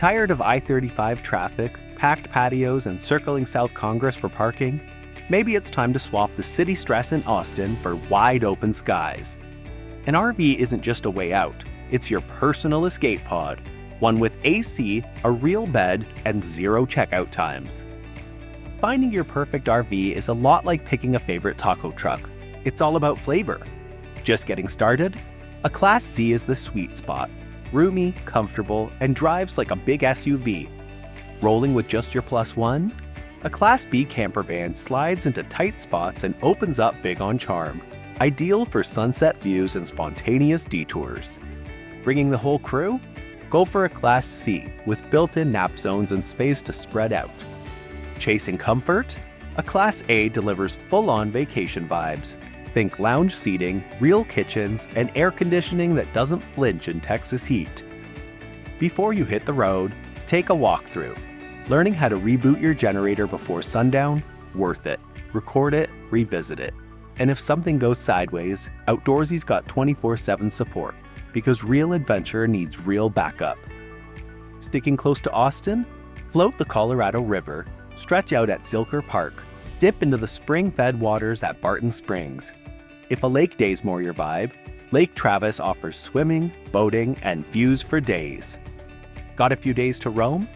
Tired of I-35 traffic, packed patios, and circling South Congress for parking? Maybe it's time to swap the city stress in Austin for wide-open skies. An RV isn't just a way out, it's your personal escape pod, one with AC, a real bed, and zero checkout times. Finding your perfect RV is a lot like picking a favorite taco truck. It's all about flavor. Just getting started? A Class C is the sweet spot. Roomy, comfortable, and drives like a big SUV. Rolling with just your plus one? A Class B campervan slides into tight spots and opens up big on charm. Ideal for sunset views and spontaneous detours. Bringing the whole crew? Go for a Class C with built-in nap zones and space to spread out. Chasing comfort? A Class A delivers full-on vacation vibes. Think lounge seating, real kitchens, and air conditioning that doesn't flinch in Texas heat. Before you hit the road, take a walkthrough. Learning how to reboot your generator before sundown? Worth it. Record it, revisit it. And if something goes sideways, Outdoorsy's got 24/7 support, because real adventure needs real backup. Sticking close to Austin? Float the Colorado River, stretch out at Zilker Park, dip into the spring-fed waters at Barton Springs. If a lake day's more your vibe, Lake Travis offers swimming, boating, and views for days. Got a few days to roam?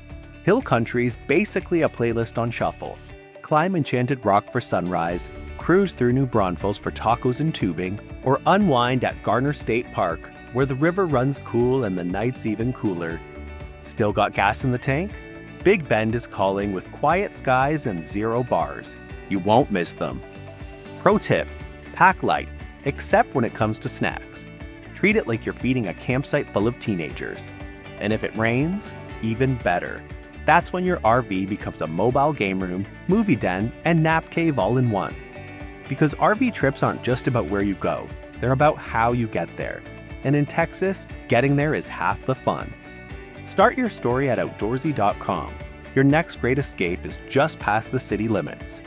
Hill Country's basically a playlist on shuffle. Climb Enchanted Rock for sunrise, cruise through New Braunfels for tacos and tubing, or unwind at Garner State Park, where the river runs cool and the night's even cooler. Still got gas in the tank? Big Bend is calling with quiet skies and zero bars. You won't miss them. Pro tip, pack light, except when it comes to snacks. Treat it like you're feeding a campsite full of teenagers. And if it rains, even better. That's when your RV becomes a mobile game room, movie den, and nap cave all in one. Because RV trips aren't just about where you go, they're about how you get there. And in Texas, getting there is half the fun. Start your story at Outdoorsy.com. Your next great escape is just past the city limits.